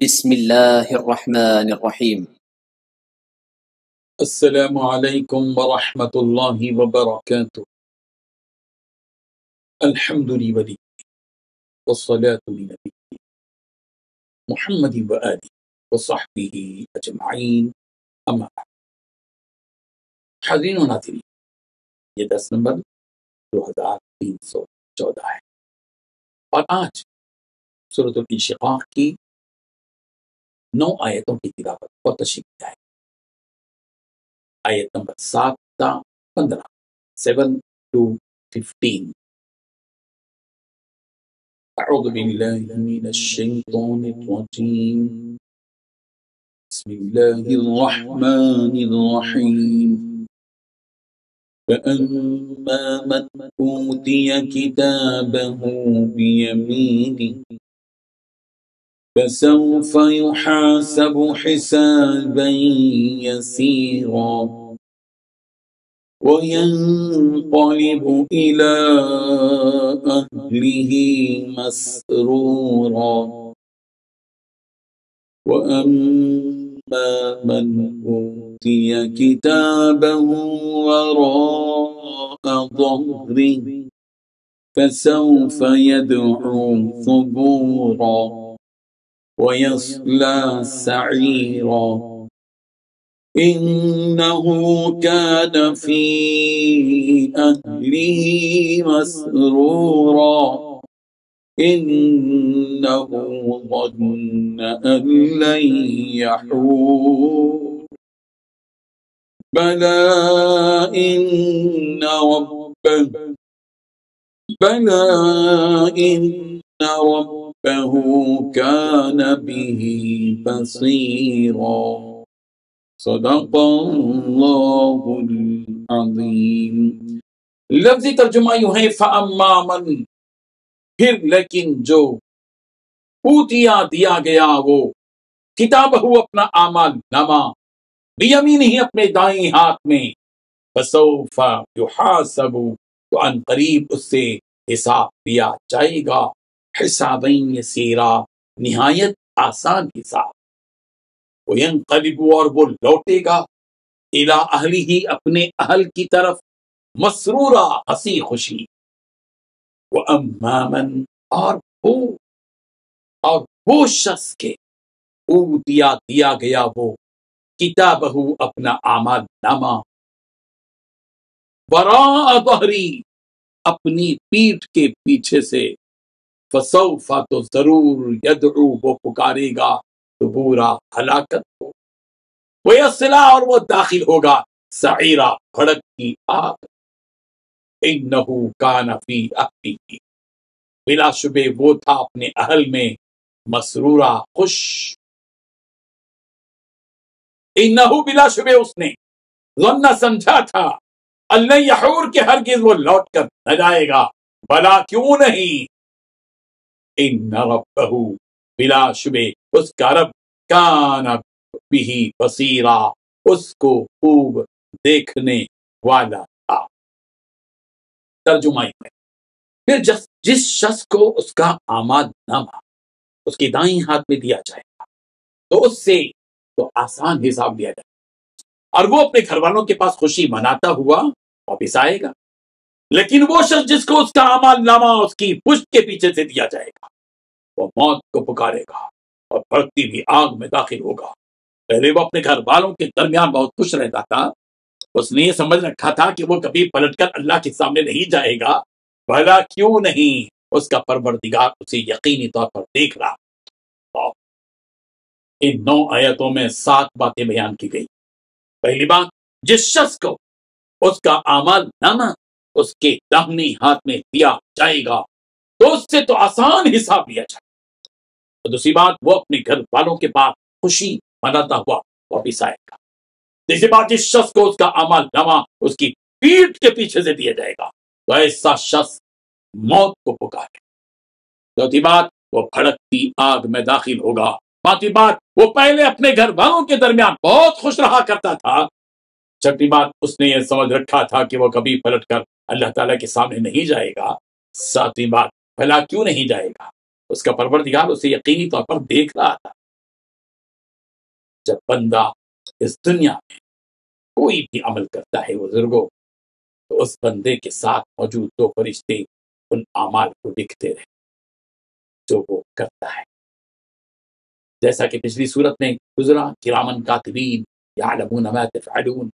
بسم الله الرحمن الرحيم. السلام علیکم ورحمۃ اللہ وبرکاتہ۔ الحمد للہ والصلاة لنبی محمد وآلہ وصحبہ اجمعین، اما بعد۔ حاضرین و ناظرین، یہ درس نمبر 2314 ہے، اور آج سورۃ الانشقاق کی 9 آیتوں کی تلاوت اور تشریح کیا ہے۔ آیت نمبر 7 تا 15، 7 to 15۔ اعوذ باللہ من الشیطان الرجیم، بسم اللہ الرحمن الرحیم۔ فَأَمَّا مَنْ أُوتِيَ كِتَابَهُ بِيَمِينِهِ فَسَوْفَ يُحَاسَبُ حِسَابًا يَسِيرًا وَيَنْقَلِبُ إِلَى أَهْلِهِ مَسْرُورًا وَأَمَّا مَنْ أُوتِيَ كِتَابَهُ وَرَاءَ ظَهْرِهِ فَسَوْفَ يَدْعُو ثُبُورًا وَيَصْلَى سَعِيرًا إِنَّهُ كَانَ فِي أَهْلِهِ مَسْرُورًا إِنَّهُ ظَنَّ أَن لَّن يَحُورَ بَلَىٰ إِنَّ رَبَّهُ كَانَ بِهِ بَصِيرًا۔ صدق اللہ العظیم۔ لفظی ترجمہ یوں ہے، فَأَمَّا مَن، پھر لیکن جو، اوتیا دیا گیا وہ، کتابہ اپنا اعمال نامہ، بیمینہ اپنے دائیں ہاتھ میں، فسوف یحاسب، تو ان قریب اس سے حساب لیا جائے گا، حسابین یسیرا، نہایت آسان حساب، وینقلب، اور وہ لوٹے گا، الی اہلہ اپنے اہل کی طرف، مسرورا، ہنسی خوشی، واما من، اور وہ شخص کے، اوتیا دیا گیا وہ، کتابہ اپنا اعمال نامہ، وراء ظہری، اپنی پیٹھ کے پیچھے سے، فسوف، تو ضرور، یدعو، وہ پکارے گا، ثبورا، ہلاکت کو، ویصلا، اور وہ داخل ہوگا، سعیرا، بھڑکتی آگ، انہ کان فی اہلہ، بلا شبہ وہ تھا اپنے اہل میں، مسرورا، خوش، انہ، بلا شبہ اس نے، ظن، سمجھا تھا، اللہ یحور، کہ ہرگز وہ لوٹ کر نہ جائے گا، بلا، کیوں نہیں، ان ربہ، بلا شبہ اس کا رب، کان بہ بصیرا، اس کو خوب دیکھنے والا تھا۔ ترجمہ ہے، پھر جس شخص کو اس کا اعمال نامہ اس کے دائیں ہاتھ میں دیا جائے گا، تو اس سے تو آسان حساب لیا جائے گا، اور وہ اپنے گھر والوں کے پاس خوشی مناتا ہوا واپس آئے گا۔ لیکن وہ شخص جس کو اس کا اعمال نامہ اس کی پشت کے پیچھے سے دیا جائے گا، وہ موت کو پکارے گا اور بھڑکتی ہوئی آگ میں داخل ہوگا۔ پہلے وہ اپنے گھر والوں کے درمیان بہت خوش رہتا تھا، اس نے یہ سمجھ رکھا تھا کہ وہ کبھی پلٹ کر اللہ کے سامنے نہیں جائے گا، بھلا کیوں نہیں، اس کا پروردگار اسے یقینی طور پر دیکھ رہا۔ ان 9 آیتوں میں 7 باتیں بیان کی گئی۔ پہلی بات، جس شخص کو اس کا اعمال نامہ اس کے داہنے ہاتھ میں دیا جائے گا، تو اس سے تو آسان حساب لیا جائے گا۔ اور دوسری بات، وہ اپنے گھر والوں کے پاس خوشی مناتا ہوا واپس آئے گا۔ تیسری بات، جس شخص کو اس کا اعمال نامہ اس کی پیٹھ کے پیچھے سے دیا جائے گا، تو ایسا شخص موت کو پکارے۔ چوتھی بات، وہ بھڑکتی آگ میں داخل ہوگا۔ پانچویں بات، وہ پہلے اپنے گھر والوں کے درمیان بہت خوش رہا کرتا تھا۔ چھٹی بات، اس نے یہ سمجھ رکھا تھا کہ وہ کبھی پلٹ کر اللہ تعالیٰ کے سامنے نہیں جائے گا۔ ساتویں بات، بھلا کیوں نہیں جائے گا، اس کا پروردگار اسے یقینی طور پر دیکھ رہا تھا۔ جب بندہ اس دنیا میں کوئی بھی عمل کرتا ہے بزرگوں، تو اس بندے کے ساتھ موجود دو فرشتے ان اعمال کو لکھتے رہے جو وہ کرتا ہے، جیسا کہ پچھلی صورت میں گزرا، کرامن کاتبین یعلمون ما تفعلون۔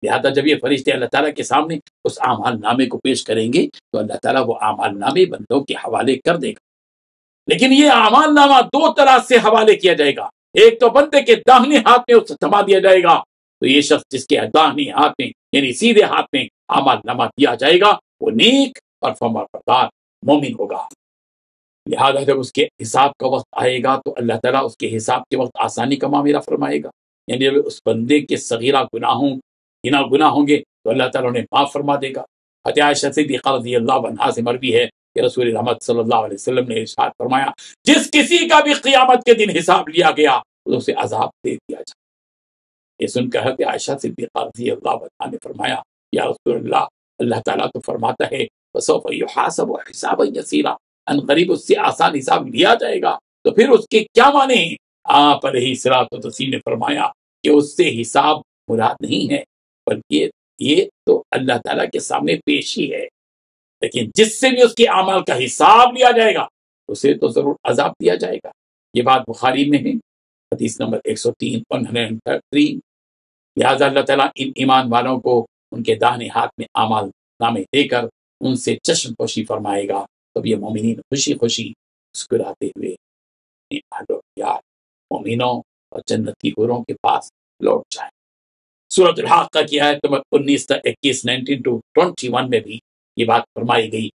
لہذا جب یہ فرشتے اللہ تعالیٰ کے سامنے اس اعمال نامے کو پیش کریں گے تو اللہ تعالیٰ وہ اعمال نامے بندوں کے حوالے کر دے گا، لیکن یہ اعمال نامہ دو طرح سے حوالے کیا جائے گا۔ ایک تو بندے کے داہنے ہاتھ میں اسے تھما دیا جائے گا، تو یہ شخص جس کے داہنے ہاتھ میں یعنی سیدھے ہاتھ میں اعمال نامہ دیا جائے گا وہ نیک اور فرمانبردار مومن ہوگا۔ لہذا جب اس کے حساب کا وقت آئے گا تو اللہ تعالیٰ اس کے حساب کے وقت آسانی کا معاملہ فرمائے گا، یعنی جب اس بندے کے صغیرہ گناہ ہوں گے تو اللہ تعالیٰ انہیں معاف فرما دے گا۔ حضرت عائشہ صدیقہ رضی اللہ عنہا سے مروی ہے کہ رسول رحمت صلی اللہ علیہ وسلم نے ارشاد فرمایا، جس کسی کا بھی قیامت کے دن حساب لیا گیا تو اسے عذاب دے دیا جائے۔ یہ سن کر حضرت عائشہ صدیقہ رضی اللہ عنہا نے فرمایا، یا رسول اللہ، اللہ تعالیٰ تو فرماتا ہے وَسَوْفَ يُحَاسَبُ حِسَابًا يَسِيرًا، ان قریب اس سے آسان حساب لیا جائے گا، تو پھر اس کے کیا معنی ہیں؟ آپ علیہ الصلوۃ والتسلیم نے فرمایا کہ اس سے حساب مراد نہیں ہے، بلکہ یہ تو اللہ تعالیٰ کے سامنے پیشی ہے، لیکن جس سے بھی اس کے اعمال کا حساب لیا جائے گا اسے تو ضرور عذاب دیا جائے گا۔ یہ بات بخاری میں ہے، حدیث نمبر 103 103۔ لہٰذا اللہ تعالیٰ ان ایمان والوں کو ان کے داہنے ہاتھ میں اعمال نامے دے کر ان سے چشم پوشی فرمائے گا، تب یہ مومنین خوشی خوشی مسکراتے ہوئے اپنے اہل و عیال مومنوں اور جنتی حوروں کے پاس لوٹ جائیں۔ سورۃ الحاقہ کی آیت نمبر 19 تا 21 19 to 21 میں بھی یہ بات فرمائی گئی،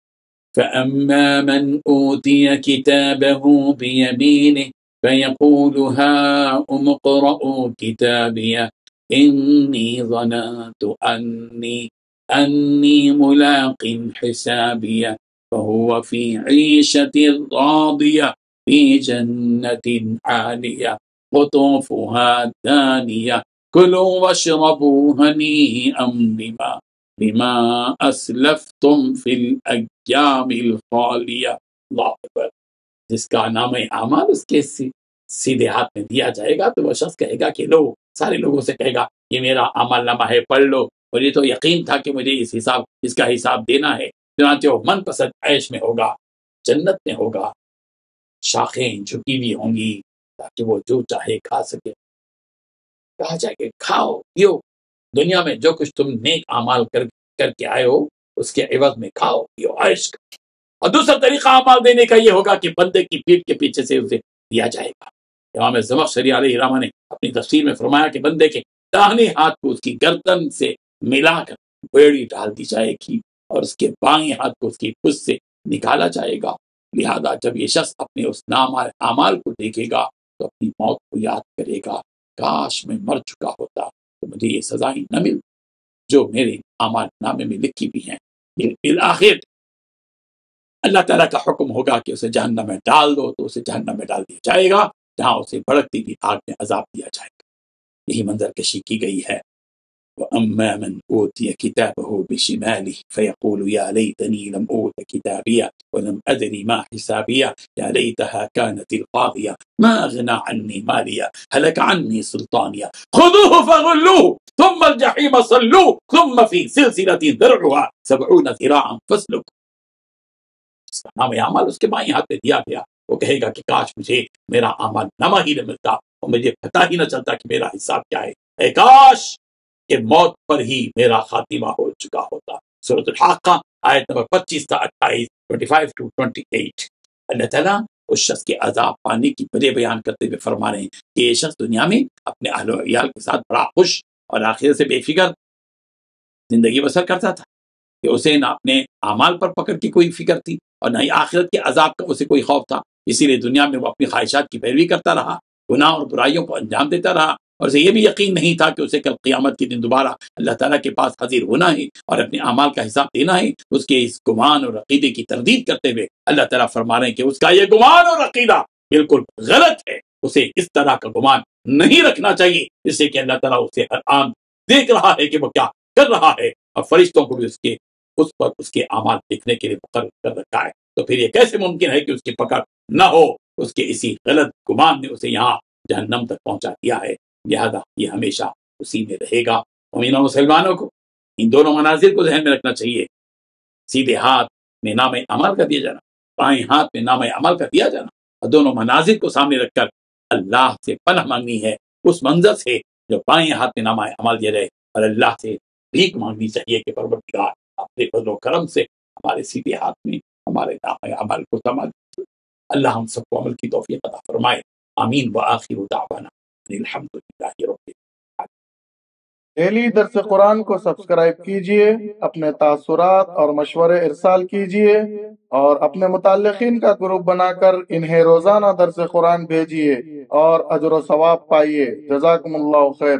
فَأَمَّا مَنْ أُوتِيَ كِتَابَهُ بِيَمِينِهِ فَيَقُولُ هَاؤُمُ اقْرَءُوا كِتَابِيَهْ إِنِّي ظَنَنتُ أَنِّي مُلَاقٍ حِسَابِيَهْ فَهُوَ فِي عِيشَةٍ رَاضِيَةٍ فِي جَنَّةٍ عَالِيَةٍ قُطُوفُهَا دَانِيَةٌ كُلُوا وَاشْرَبُوا هَنِيئًا بِمَا أَسْلَفْتُمْ فِي الْأَيَّامِ الْخَالِيَةِ۔ اللہ اکبر۔ جس کا نام اعمال اس کے سیدھے ہاتھ میں دیا جائے گا تو وہ شخص کہے گا کہ لو، سارے لوگوں سے کہے گا یہ میرا اعمال نامہ ہے، پڑھ لو، اور یہ تو یقین تھا کہ مجھے اس کا حساب دینا ہے۔ چنانچہ وہ من پسند عیش میں ہوگا، جنت میں ہوگا، شاخیں جھکی ہوئی ہوں گی تاکہ وہ جو چاہے کھا سکے۔ کہا جائے کہ کھاؤ پیو، دنیا میں جو کچھ تم نیک اعمال کر کے آئے ہو اس کے عوض میں کھاؤ پیو عیش کرو۔ اور دوسرا طریقہ اعمال دینے کا یہ ہوگا کہ بندے کی پیٹھ کے پیچھے سے اسے دیا جائے گا۔ امام زمخشری علیہ الرحمہ نے اپنی تفسیر میں فرمایا کہ بندے کے داہنے ہاتھ کو اس کی گردن سے ملا کر بیڑی ڈال دی جائے گی اور اس کے بائیں ہاتھ کو اس کی پشت سے نکالا جائے گا۔ لہذا جب یہ شخص اپنے اس اعمال کو دیکھے گا تو اپنی موت کو یاد کرے گا، کاش میں مر چکا ہوتا تو مجھے یہ سزائیں نہ مل جو میرے اعمال نامے میں لکھی بھی ہیں۔ بالآخر اللہ تعالیٰ کا حکم ہوگا کہ اسے جہنم میں ڈال دو تو اسے جہنم میں ڈال دیا جائے گا، جہاں اسے بھڑکتی بھی آگ میں عذاب دیا جائے گا۔ یہی منظر کشی کی گئی ہے۔ وَأَمَّا مَنْ أُوتِيَ كِتَابَهُ بِشِمَالِهِ فَيَقُولُ يَا لَيْتَنِي لَمْ أُوتَ كِتَابِيَهْ وَلَمْ أَدْرِ مَا حِسَابِيَهْ يَا لَيْتَهَا كَانَتِ الْقَاضِيَةَ مَا أَغْنَىٰ عَنِّي مَالِيَهْ هَلَكَ عَنِّي سُلْطَانِيَهْ خُذُوهُ فَغُلُّوهُ ثُمَّ الْجَحِيمَ صَلُّوهُ ثُمَّ فِي سِلْسِلَةٍ ذَرْعُهَا 70 ذِرَاعًا فَاسْلُكْهُ۔ اس کا نام اعمال اس کے بائیں ہاتھ میں دیا گیا، وہ کہے گا کہ کاش مجھے میرا اعمال نامہ ہی نہ ملتا اور مجھے پتہ ہی نہ چلتا کہ میرا حساب کیا ہے، اے کاش کہ موت پر ہی میرا خاتمہ ہو چکا ہوتا۔ سورۃ الحاقہ آیت نمبر 25 تا 28 25 to 28۔ اللہ تعالیٰ اس شخص کے عذاب پانے کی وجہ بیان کرتے ہوئے فرما رہے ہیں کہ یہ شخص دنیا میں اپنے اہل و عیال کے ساتھ بڑا خوش اور آخرت سے بے فکر زندگی بسر کرتا تھا کہ اسے نہ اپنے اعمال پر پکڑ کی کوئی فکر تھی اور نہ ہی آخرت کے عذاب کا اسے کوئی خوف تھا، اسی لیے دنیا میں وہ اپنی خواہشات کی پیروی کرتا رہا، گناہ اور برائیوں کو انجام دیتا رہا، اور اسے یہ بھی یقین نہیں تھا کہ اسے کل قیامت کے دن دوبارہ اللہ تعالیٰ کے پاس حاضر ہونا ہے اور اپنے اعمال کا حساب دینا ہے۔ اس کے اس گمان اور عقیدے کی تردید کرتے ہوئے اللہ تعالیٰ فرما رہے ہیں کہ اس کا یہ گمان اور عقیدہ بالکل غلط ہے، اسے اس طرح کا گمان نہیں رکھنا چاہیے، اس سے کہ اللہ تعالیٰ اسے ہر آن دیکھ رہا ہے کہ وہ کیا کر رہا ہے، اور فرشتوں کو بھی اس پر اس کے اعمال دیکھنے کے لیے مقرر کر رکھا ہے۔ تو پھر یہ کیسے ممکن ہے کہ اس کی پکڑ نہ ہو؟ اس کے اسی غلط گمان نے اسے یہاں جہنم تک پہنچا دیا ہے۔ لہذا یہ ہمیشہ اسی میں رہے گا۔ مومنوں مسلمانوں کو ان دونوں مناظر کو ذہن میں رکھنا چاہیے، سیدھے ہاتھ میں نام عمل کا دیا جانا، بائیں ہاتھ میں نام عمل کا دیا جانا، اور دونوں مناظر کو سامنے رکھ کر اللہ سے پناہ مانگنی ہے اس منظر سے جو بائیں ہاتھ میں نام عمل دیا جائے، اور اللہ سے بھیک مانگنی چاہیے کہ پروردگار اپنے فضل و کرم سے ہمارے سیدھے ہاتھ میں ہمارے نام عمل کو سما دیجیے۔ اللہ ہم سب کو عمل کی توفیق عطا فرمائے، آمین۔ وآخر دعوانا الحمد للہ رب العالمین۔ ڈیلی درس قرآن کو سبسکرائب کیجئے، اپنے تاثرات اور مشورے ارسال کیجئے، اور اپنے متعلقین کا گروپ بنا کر انہیں روزانہ درس قرآن بھیجئے اور اجر و ثواب پائیے۔ جزاکم اللہ خیر۔